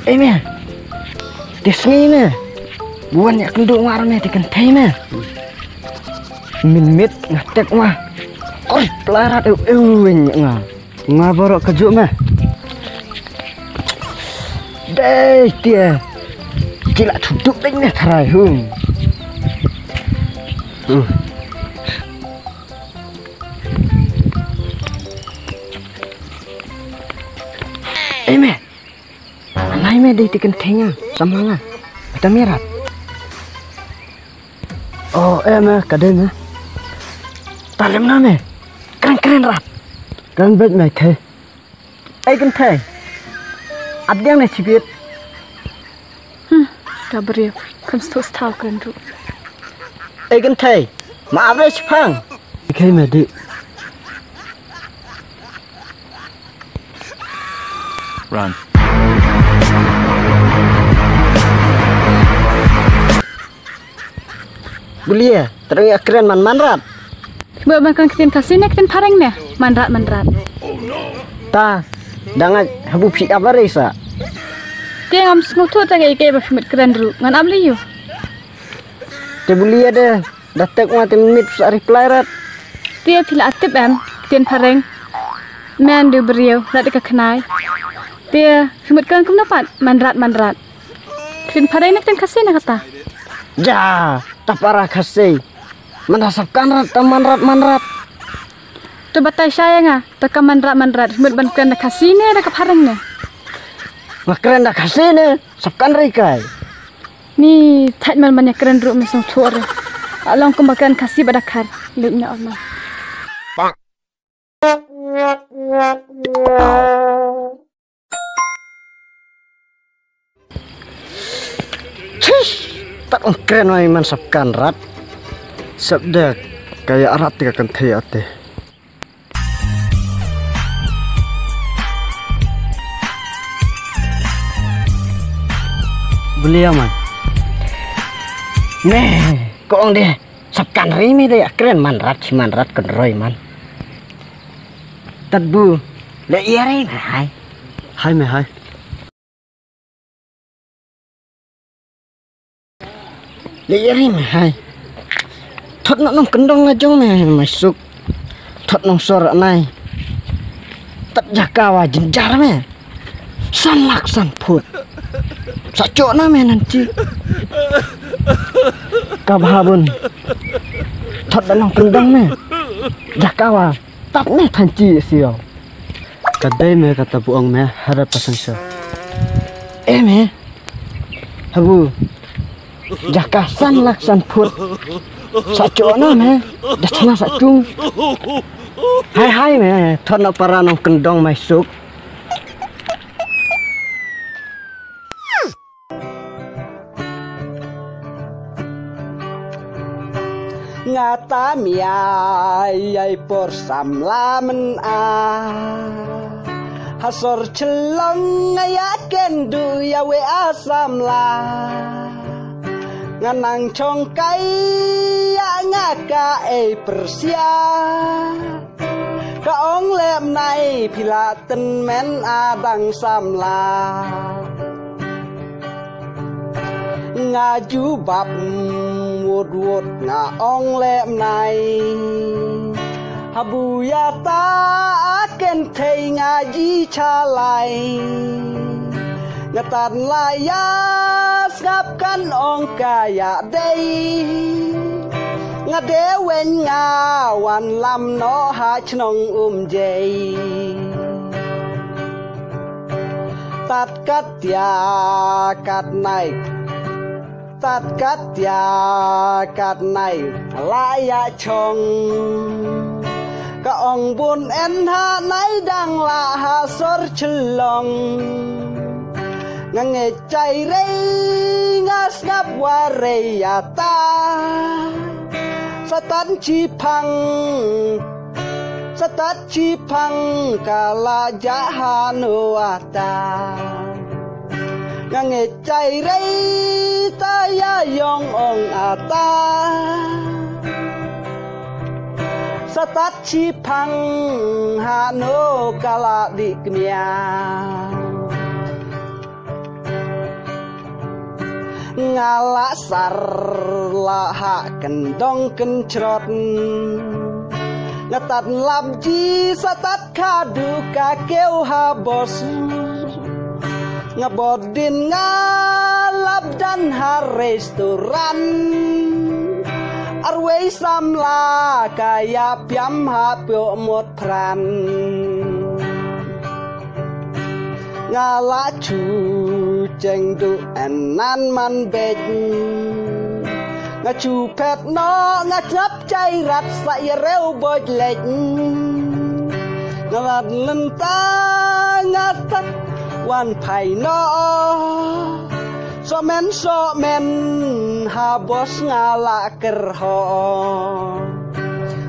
mẹ tiếc nghĩ nè buồn nhạc kenduk ngar mẹ thì cần thấy mẹ min mit ngatek mah oi pelarat nga borok kejuk mah deh dia gila duduk ding nih tarai hung mẹ anai mẹ đi thì cần thấy nha sama lah kita mirat oh mẹ cả đây mẹ talim na mẹ keren rat keren bet mẹ thề ai cần thề áp điang này chỉ biết Gabriel kan stos tahu kan tu ai cần thề mà áp đây phang khi mẹ đi run Bulia, terus keren man rat. Bawa makan ketin kasih nih ketin pareng nih, manrat. Ta, dangan habu psi apa resa? Dia ngam sengutu tak kayak berfirman keren dulu, ngan abli you. Te bulia deh, datek mati menit sari pelarat. Dia pila aktif ketin pareng, man du beriau, rat dekat kenai. Dia firman keren kum dapat manrat. Ketin pareng nih ketin kasih nih kata. Ja, tak parah kasih. Menasapkan rat, manrat. Tu batai saya ngah, tak manrat. Firman keren dah kasih nih, dah kepareng nih. Makeren dah kasih nih, sapkan rekai. Ni tak mal banyak keren dulu mesong tuar. Along kembangkan kasih badakar, leknya Allah. Tak keren wah iman sapkan rat. Sabda kayak rat tiga kentai ate. Beli aman. Nih, kok deh sapkan rimi deh keren manrat kenroy man. Tadbu, le iya rin hai. Hai me hai. Lirin hai thot nong kendong ngajong me masuk thot nong sor nai tat jakawa jenjar me san put sacok na me nanti kabhabun thot nong kendong me jakawa tat me thanci sio kadai me kata buang me harap pasang sio me habu jakasan laksan put sacok na me dah tengah sacung hai me thot na para nong kendong masuk ngata miai por samlamen hasor celong ngayaken du ya we asamla nganang congkai ya ngaka persia kaong lem nai pilaten men adang samla ngaju bab wud ngaong lem nai habu ya ta aken thei ngaji chalai ngatan layas ngapkan ong kaya day ngadewen ngawan lam no ha chnong jay tat kat ya kat nai laya chong ka ong bun en ha nai dang la ha sor chlong ngange cai rei ngas ngap ware yata satan cipang kala jahanu ata ngange cai rei taya yong ong ata satat cipang hanu kala di kemia ngalak sar lahak kendong kencrot ngetat labji satat kadu kakeu habos ngebodin ngalap dan restoran arwei samla kaya piam hapyo mot pran ngala chu cheng du enan man bej ngachu pet no ngachap chai rat sa reu boj lej ngalat lenta ngatat wan pai no so men habos ngala kerho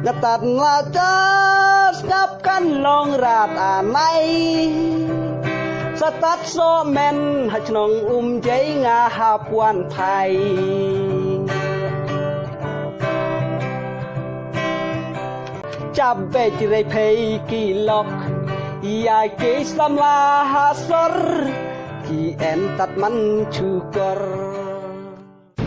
ngatat ngacas ngapkan long rat anai satat so men hachnong jai ngahap wan pai cabe jirai pei kilok ia ke samla hasor ki entat man cukor